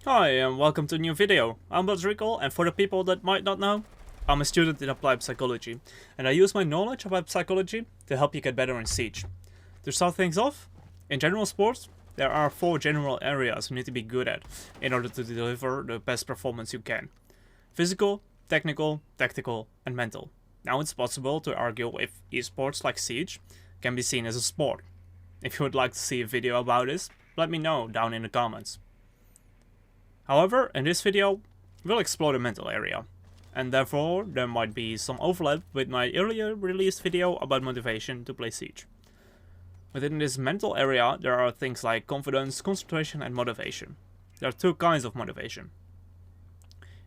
Hi and welcome to a new video. I'm Bot.Recoil, and for the people that might not know, I'm a student in applied psychology, and I use my knowledge about psychology to help you get better in Siege. To start things off, in general sports, there are 4 general areas you need to be good at in order to deliver the best performance you can. Physical, technical, tactical, and mental. Now it's possible to argue if esports like Siege can be seen as a sport. If you would like to see a video about this, let me know down in the comments. However, in this video, we'll explore the mental area, and therefore there might be some overlap with my earlier released video about motivation to play Siege. Within this mental area, there are things like confidence, concentration, and motivation. There are 2 kinds of motivation: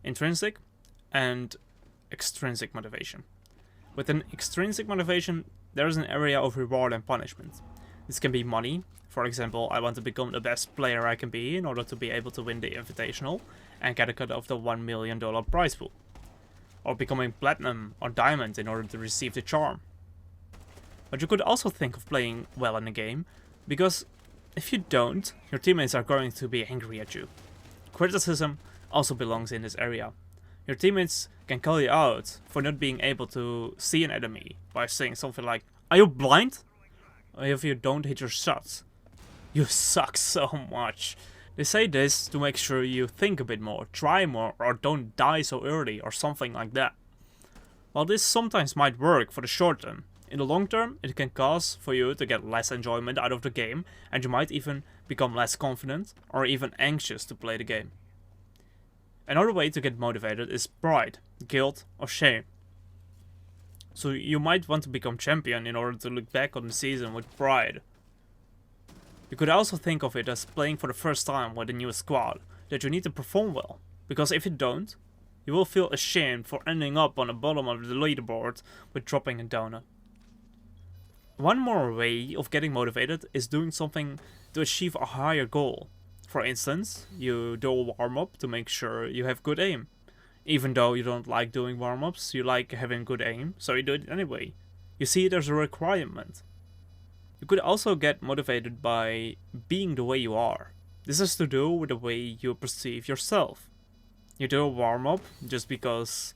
intrinsic and extrinsic motivation. Within extrinsic motivation, there is an area of reward and punishment. This can be money. For example, I want to become the best player I can be in order to be able to win the Invitational and get a cut of the $1 million prize pool. Or becoming platinum or diamond in order to receive the charm. But you could also think of playing well in the game, because if you don't, your teammates are going to be angry at you. Criticism also belongs in this area. Your teammates can call you out for not being able to see an enemy by saying something like, "Are you blind?" Or if you don't hit your shots. "You suck so much." They say this to make sure you think a bit more, try more, or don't die so early, or something like that. While this sometimes might work for the short term, in the long term it can cause for you to get less enjoyment out of the game, and you might even become less confident, or even anxious to play the game. Another way to get motivated is pride, guilt, or shame. So you might want to become champion in order to look back on the season with pride. You could also think of it as playing for the first time with a new squad, that you need to perform well, because if you don't, you will feel ashamed for ending up on the bottom of the leaderboard with dropping a donut. One more way of getting motivated is doing something to achieve a higher goal. For instance, you do a warm-up to make sure you have good aim. Even though you don't like doing warm-ups, you like having good aim, so you do it anyway. You see it as a requirement. You could also get motivated by being the way you are. This has to do with the way you perceive yourself. You do a warm-up just because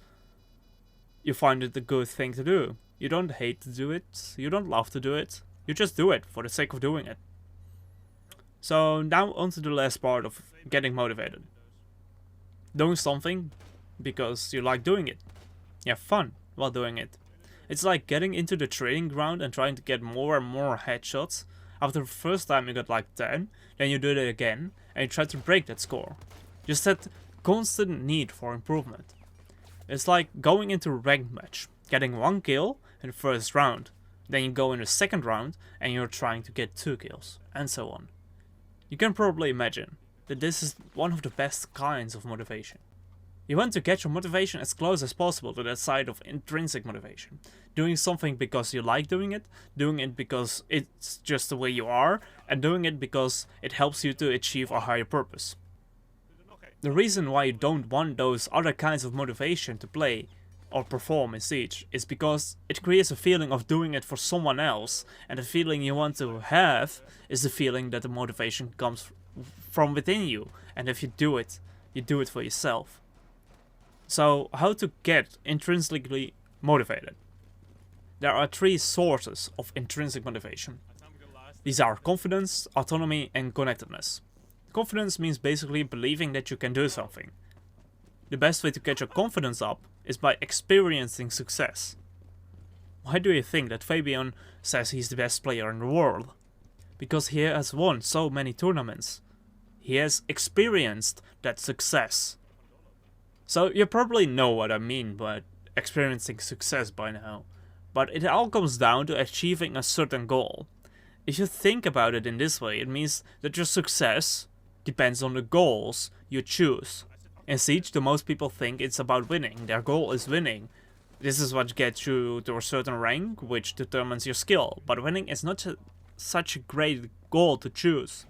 you find it a good thing to do. You don't hate to do it, you don't love to do it, you just do it for the sake of doing it. So now on to the last part of getting motivated. Doing something because you like doing it. You have fun while doing it. It's like getting into the training ground and trying to get more and more headshots. After the first time you got like 10, then you do it again and you try to break that score. Just that constant need for improvement. It's like going into a ranked match, getting 1 kill in the first round. Then you go in the second round and you're trying to get 2 kills, and so on. You can probably imagine that this is one of the best kinds of motivation. You want to get your motivation as close as possible to that side of intrinsic motivation. Doing something because you like doing it because it's just the way you are, and doing it because it helps you to achieve a higher purpose. The reason why you don't want those other kinds of motivation to play or perform in Siege is because it creates a feeling of doing it for someone else, and the feeling you want to have is the feeling that the motivation comes from within you, and if you do it for yourself. So, how to get intrinsically motivated? There are 3 sources of intrinsic motivation. These are confidence, autonomy, and connectedness. Confidence means basically believing that you can do something. The best way to get your confidence up is by experiencing success. Why do you think that Fabian says he's the best player in the world? Because he has won so many tournaments. He has experienced that success. So you probably know what I mean by experiencing success by now, but it all comes down to achieving a certain goal. If you think about it in this way, it means that your success depends on the goals you choose. In Siege, the most people think it's about winning, their goal is winning. This is what gets you to a certain rank, which determines your skill, but winning is not such a great goal to choose.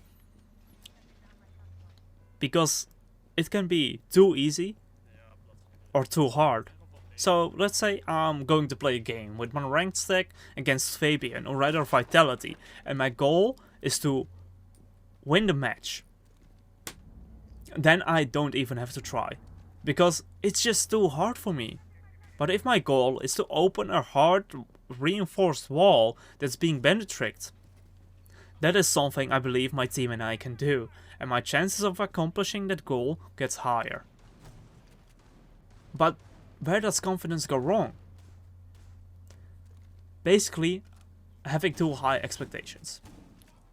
Because it can be too easy or too hard. So let's say I'm going to play a game with my ranked stack against Fabian, or rather Vitality, and my goal is to win the match. then I don't even have to try, because it's just too hard for me. But if my goal is to open a hard, reinforced wall that's being bandit-tricked, that is something I believe my team and I can do, and my chances of accomplishing that goal gets higher. But where does confidence go wrong? Basically, having too high expectations.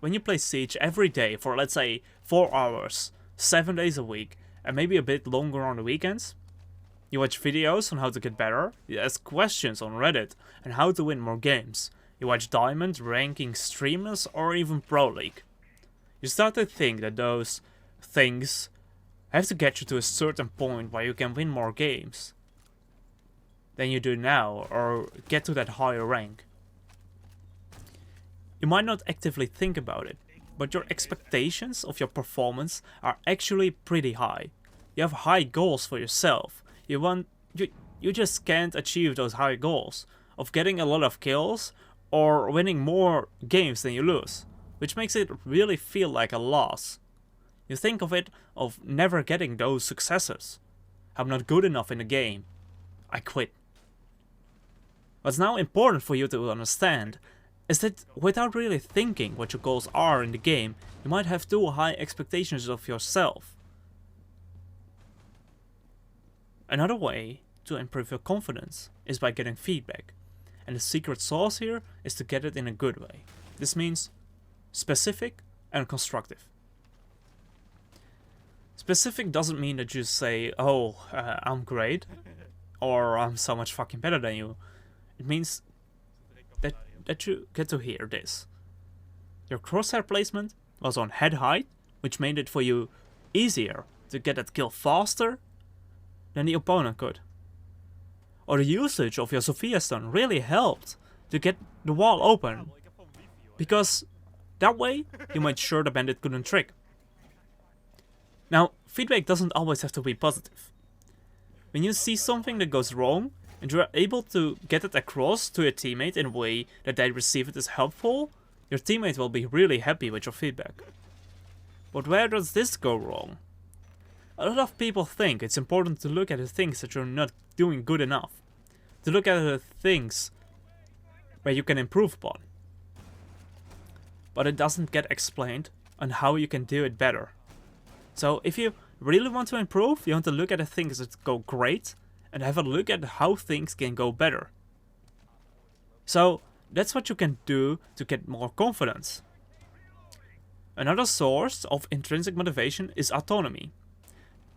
When you play Siege every day for, let's say, 4 hours, 7 days a week, and maybe a bit longer on the weekends, you watch videos on how to get better, you ask questions on Reddit and how to win more games, you watch Diamond, ranking streamers, or even Pro League. You start to think that those things have to get you to a certain point where you can win more games than you do now, or get to that higher rank. You might not actively think about it, but your expectations of your performance are actually pretty high. You have high goals for yourself. You just can't achieve those high goals of getting a lot of kills or winning more games than you lose, which makes it really feel like a loss. You think of it of never getting those successes. I'm not good enough in the game. I quit. What's now important for you to understand is that without really thinking what your goals are in the game, you might have too high expectations of yourself. Another way to improve your confidence is by getting feedback, and the secret sauce here is to get it in a good way. This means specific and constructive. Specific doesn't mean that you say, oh, I'm great, or I'm so much fucking better than you. It means that you get to hear this. Your crosshair placement was on head height, which made it for you easier to get that kill faster than the opponent could. Or the usage of your Sophia stun really helped to get the wall open, because that way you made sure the bandit couldn't trick. Now, feedback doesn't always have to be positive. When you see something that goes wrong, and you are able to get it across to your teammate in a way that they receive it as helpful, your teammate will be really happy with your feedback. But where does this go wrong? A lot of people think it's important to look at the things that you're not doing good enough. To look at the things where you can improve upon. But it doesn't get explained on how you can do it better. So if you really want to improve, you want to look at the things that go great and have a look at how things can go better. So that's what you can do to get more confidence. Another source of intrinsic motivation is autonomy.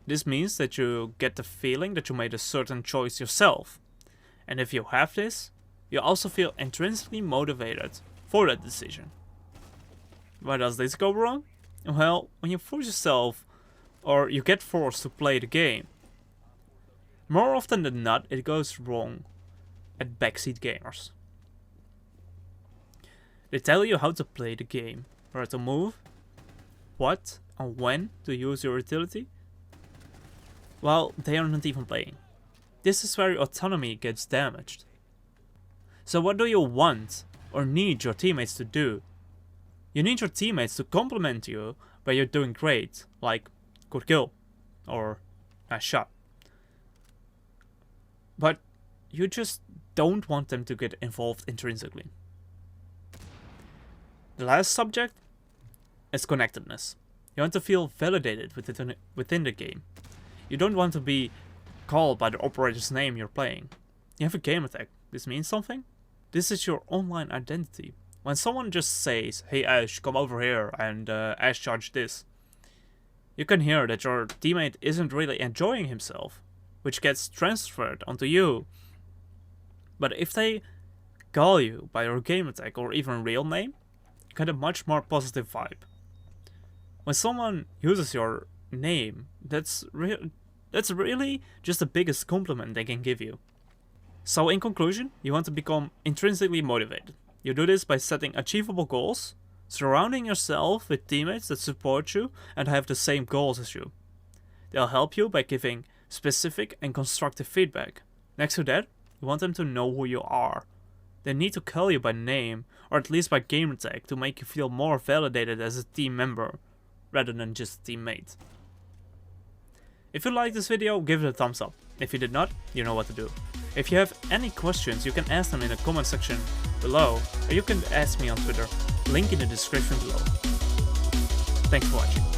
This means that you get the feeling that you made a certain choice yourself. And if you have this, you also feel intrinsically motivated for that decision. Why does this go wrong? Well, when you force yourself, or you get forced to play the game, more often than not it goes wrong at backseat gamers. They tell you how to play the game, where to move, what and when to use your utility, while they are not even playing. This is where your autonomy gets damaged. So what do you want or need your teammates to do? You need your teammates to compliment you where you're doing great, like good kill or nice shot. But you just don't want them to get involved intrinsically. The last subject is connectedness. You want to feel validated within the game. You don't want to be called by the operator's name you're playing. You have a game tag. This means something? This is your online identity. When someone just says, hey Ash, come over here and Ash charge this, you can hear that your teammate isn't really enjoying himself, which gets transferred onto you. But if they call you by your game tag or even real name, you get a much more positive vibe. When someone uses your name, that's really just the biggest compliment they can give you. So in conclusion, you want to become intrinsically motivated. You do this by setting achievable goals, surrounding yourself with teammates that support you and have the same goals as you. They'll help you by giving specific and constructive feedback. Next to that, you want them to know who you are. They need to call you by name, or at least by gamertag, to make you feel more validated as a team member, rather than just a teammate. If you liked this video, give it a thumbs up. If you did not, you know what to do. If you have any questions, you can ask them in the comment section below, or you can ask me on Twitter, link in the description below. Thanks for watching.